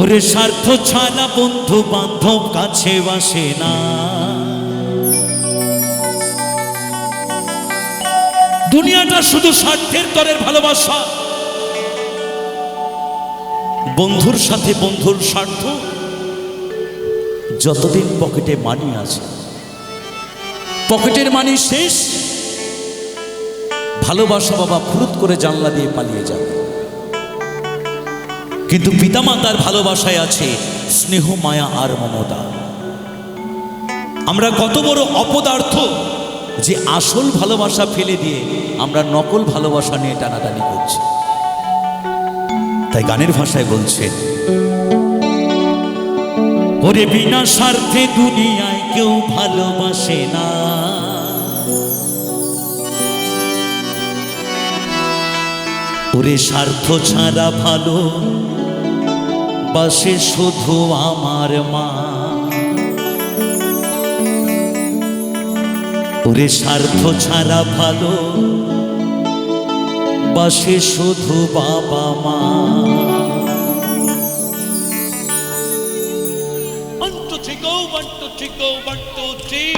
ওরে স্বার্থ ছাড়া বন্ধু বান্ধব কাছে আসে না। দুনিয়াটা শুধু স্বার্থের তরের ভালোবাসা। বন্ধুর সাথে বন্ধুর স্বার্থ, যতদিন পকেটে মানি আছে, পকেটের মানি শেষ, ভালোবাসা বাবা ফুরুত করে জানলা দিয়ে পালিয়ে যাবে। কিন্তু পিতামাতার ভালোবাসায় আছে স্নেহ, মায়া আর মমতা। আমরা কত বড় অপদার্থ যে আসল ভালোবাসা ফেলে দিয়ে আমরা নকল ভালোবাসা নিয়ে টানাটানি করছি। তাই গানের ভাষায় বলছেন, ওরে বিনা স্বার্থে দুনিয়ায় কেউ ভালোবাসে না। ওরে স্বার্থ ছাড়া ভালো বাসে শুধু আমার মা। ওরে স্বার্থ ছাড়া ভালো বাসে শুধু বাবা মা। 1 2 3 go 1 2 3 go 1 2 3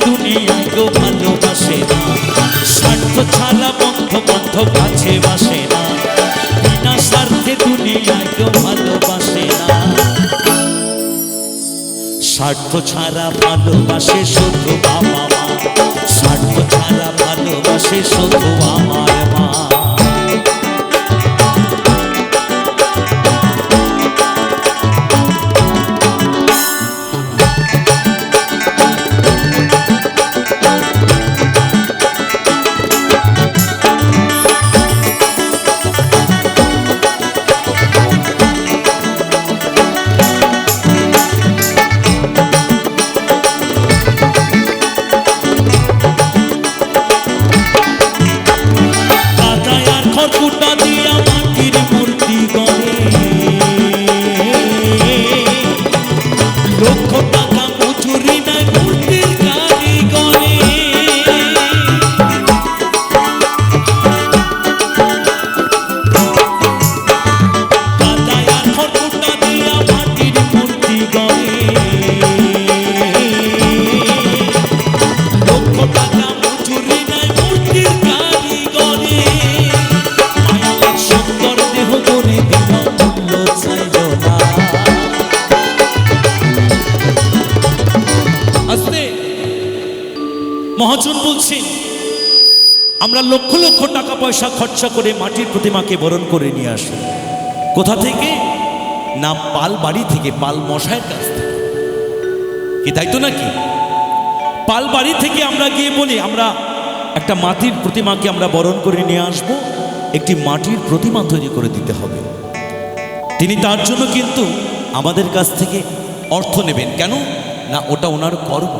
দুনিয়ায় কেউ ভালোবাসে না। স্বার্থ ছাড়া বন্ধু বান্ধব কাছে বাসে না। বিনা স্বার্থে দুনিয়ায় কেউ ভালোবাসে না। স্বার্থ ছাড়া ভালোবাসে শুধু বাবা মা। স্বার্থ ছাড়া ভালোবাসে শুধু আমার মা। মহাজন বলছেন, আমরা লক্ষ লক্ষ টাকা পয়সা খরচা করে মাটির প্রতিমাকে বরণ করে নিয়ে আসি। কোথা থেকে? না পাল বাড়ি থেকে, পাল মশাইয়ের কাছ থেকে। কি তাই তো নাকি? পাল বাড়ি থেকে আমরা গিয়ে বলি আমরা একটা মাটির প্রতিমাকে আমরা বরণ করে নিয়ে আসব, একটি মাটির প্রতিমা তৈরি করে দিতে হবে। তিনি তার জন্য কিন্তু আমাদের কাছ থেকে অর্থ নেবেন। কেন না? ওটা ওনার কর্ম।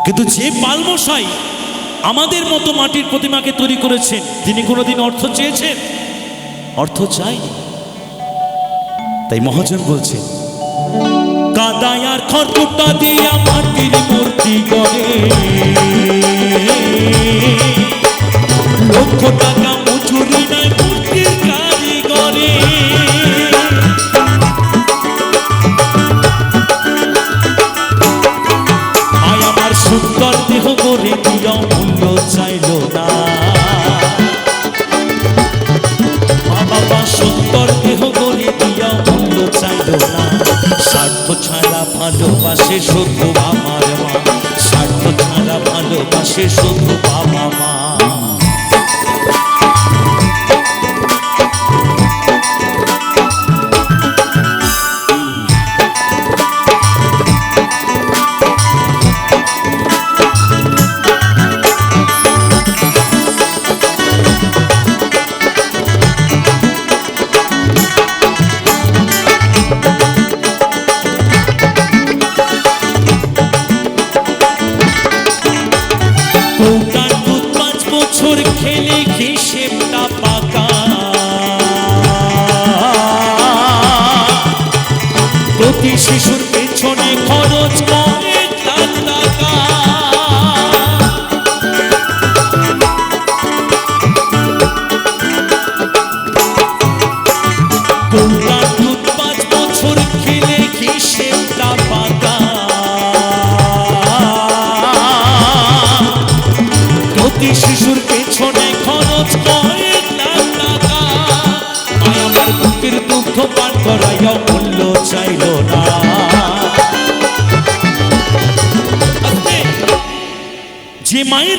কিন্তু যে পালমশাই আমাদের মতো মাটির প্রতিমাকে তৈরি করেছেন, তিনি কোনোদিন অর্থ চেয়েছেন? অর্থ চাইনি। তাই মহাজন বলছেন, কাদায় আর খড়কুটা দিয়া মাটির মূর্তি গড়ে, লক্ষ টাকা মজুরি নাই মূর্তির কারিগরে। সুন্দর দেহ গড়ে দিয়া মূল্য চাইল না। বাবা সুন্দর দেহ গড়ে দিয়া মূল্য চাইল না। স্বার্থ ছাড়া ভালোবাসে শুধু আমার মা। স্বার্থ ছাড়া ভালোবাসে শুধু বাবা মা।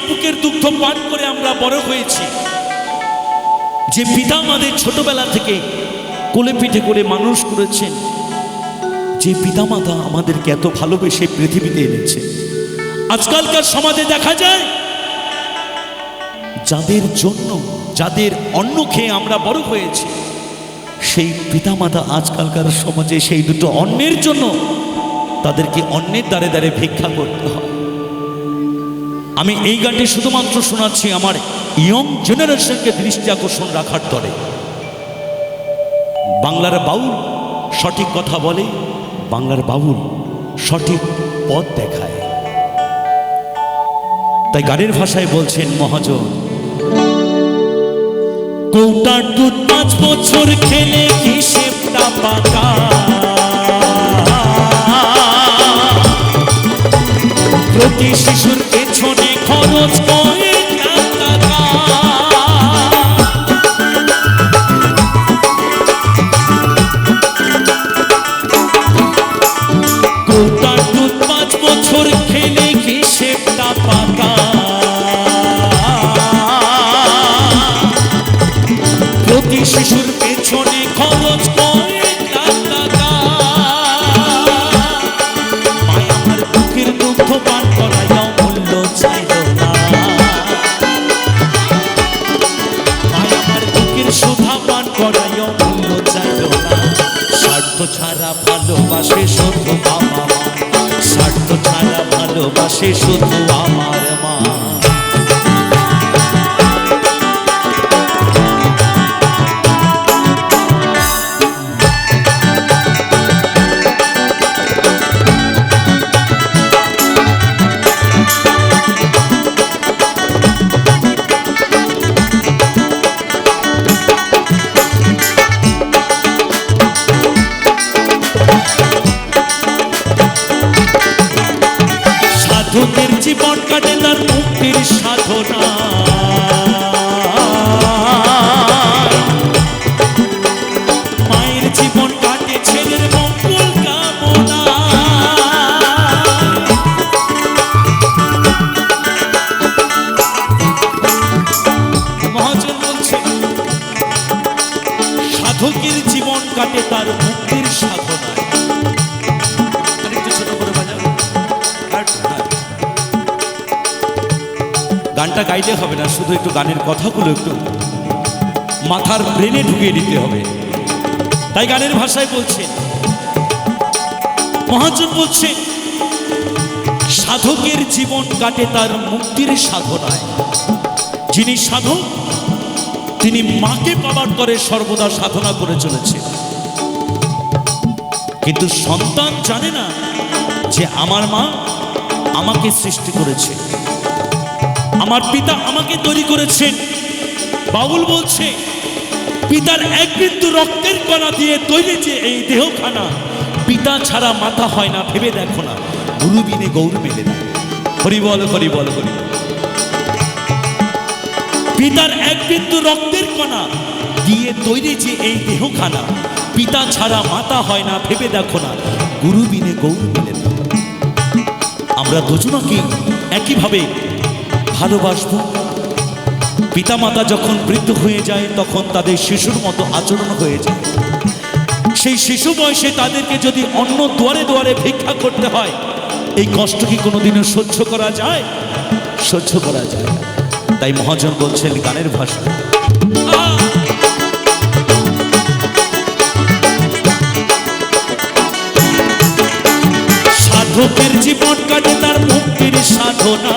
বুকের দুগ্ধ পান করে আমরা বড় হয়েছি, যে পিতা আমাদের ছোটবেলা থেকে কোলে পিঠে করে মানুষ করেছেন, যে পিতামাতা আমাদেরকে এত ভালোবেসে পৃথিবীতে এনেছে, আজকালকার সমাজে দেখা যায় যাদের জন্য, যাদের অন্ন খেয়ে আমরা বড় হয়েছি, সেই পিতামাতা আজকালকার সমাজে সেই দুটো অন্নের জন্য তাদেরকে অন্যের দ্বারে দ্বারে ভিক্ষা করতে হয়। আমি এই গানটি শুধুমাত্র শোনাচ্ছি আমার ইয়ং জেনারেশনকে দৃষ্টি আকর্ষণ রাখার তরে। বাংলার বাউল সঠিক কথা বলে, বাংলার বাউল সঠিক পথ দেখায়। তাই গানের ভাষায় বলছেন মহাজন, কৌটার দুধ 5 বছর খেলে হিসেবটা পাকা, প্রতি শিশুর পেছনে খরচ কয়েক লাখ টাকা। কৌটার দুধ 5 বছর খেলে হিসেবটা পাকা, প্রতি শিশুর পেছনে খরচ কয়েক লাখ টাকা। মায় আমার বুকের দুগ্ধ পান করাইয়াও মূল্য চাইল না, মায় আমার বুকের সুধা পান করাইয়াও মূল্য চাইল না। স্বার্থ ছাড়া ভালোবাসে শুধু বাবা মা, স্বার্থ ছাড়া ভালোবাসে শুধু আমার মা। সাধকের জীবন কাটে তার মুক্তির সাধনা, মায়ের জীবন কাটে ছেলের মঙ্গল কামনা। মহাজন বলছে সাধকের জীবন কাটে তার মুক্তির সাধনা। গানটা গাইলে হবে না, শুধু একটু গানের কথাগুলো একটু মাথার ব্রেনে ঢুকিয়ে দিতে হবে। তাই গানের ভাষায় বলছে মহাজন, বলছে সাধকের জীবন কাটে তার মুক্তির সাধনায়। যিনি সাধক তিনি মাকে পাবার তরে সর্বদা সাধনা করে চলেছে, কিন্তু সন্তান জানে না যে আমার মা আমাকে সৃষ্টি করেছে, আমার পিতা আমাকে তৈরি করেছেন। বাউল বলছে পিতার এক বিন্দু রক্তের কণা দিয়ে তৈরি যে এই দেহখানা, পিতা ছাড়া মাথা হয় না ভেবে দেখো না, গুরু বিনে গৌর মেলে না। হরি বল হরি বল হরি। পিতার এক বিন্দু রক্তের কণা দিয়ে তৈরি যে এই দেহখানা, পিতা ছাড়া মাতা হয় না ভেবে দেখো না, গুরু বিনে গৌর মেলে না। আমরা দুজনকে একইভাবে ভালোবাসবো। পিতামাতা যখন বৃদ্ধ হয়ে যায় তখন তাদের শিশুর মতো আচরণ হয়ে যায়। সেই শিশু বয়সে তাদেরকে যদি অন্য দুয়ারে দুয়ারে ভিক্ষা করতে হয়, এই কষ্ট কি কোনোদিনও সহ্য করা যায়? সহ্য করা যায় না। তাই মহাজন বলছেন গানের ভাষা, সাধকের জীবন কাটে তার মুক্তির সাধনা,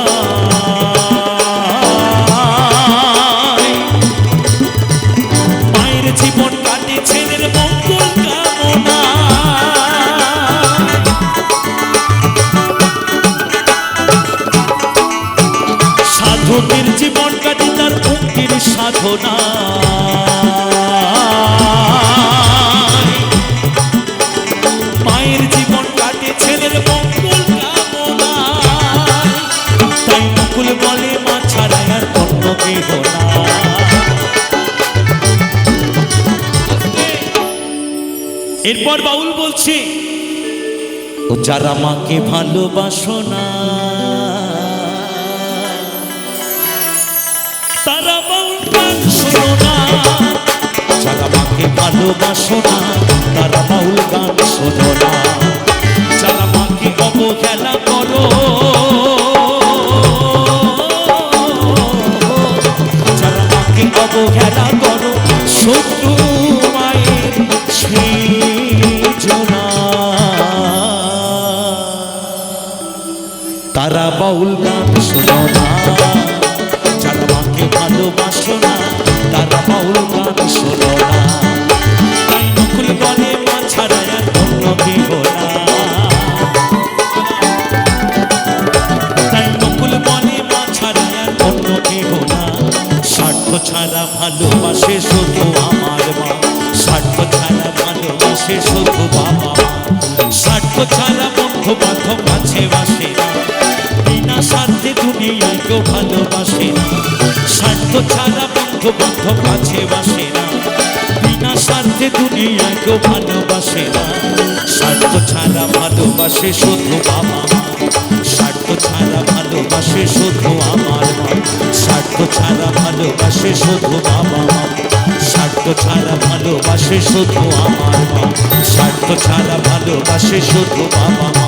মায়ের জীবন কাটে ছেলের মঙ্গল কামনা। সাধকের জীবন কাটে তার মুক্তির সাধনা, মায়ের জীবন কাটে ছেলের মঙ্গল কামনা। তাই নকুল বলে মা ছাড়া আর অন্য কেহ না। এরপর বাউল বলছে ও যারা মাকে ভালোবাসো না, ভালোবাসো না তারা বাউল গান শোনো না। যারা মাকে অবহেলা করো, যারা মাকে অবহেলা করো, শত্রু মায়ের সৃজনা, তারা বাউল গান শোনো না। যারা মাকে ভালোবাসো না তারা বাউল গান শোনো না। তাই নকুল বলে মা ছাড়া আর অন্য কেহ না। তাই নকুল বলে মা ছাড়া আর অন্য কেহ না। স্বার্থ ছাড়া ভালোবাসে শুধু আমার মা, স্বার্থ ছাড়া ভালোবাসে শুধু বাবা মা। স্বার্থ ছাড়া বন্ধু বান্ধব কাছে বাসে না, বিনা স্বার্থে দুনিয়ায় কেউ ভালোবাসে না। স্বার্থ ছাড়া বন্ধু বান্ধব কাছে বাসে না, বিনা স্বার্থে দুনিয়ায় কেউ ভালোবাসে না। স্বার্থ ছাড়া ভালোবাসে শুধু বাবা মা, স্বার্থ ছাড়া ভালোবাসে শুধু আমার মা। স্বার্থ ছাড়া ভালোবাসে শুধু বাবা মা, স্বার্থ ছাড়া ভালোবাসে শুধু আমার মা। স্বার্থ ছাড়া ভালোবাসে শুধু বাবা মা,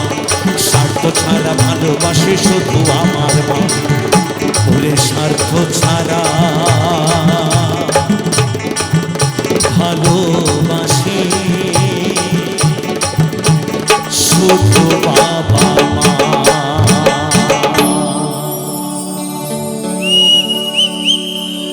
স্বার্থ ছাড়া ভালোবাসে শুধু আমার মা। ওরে স্বার্থ ছাড়া ভালোবাসে শুধু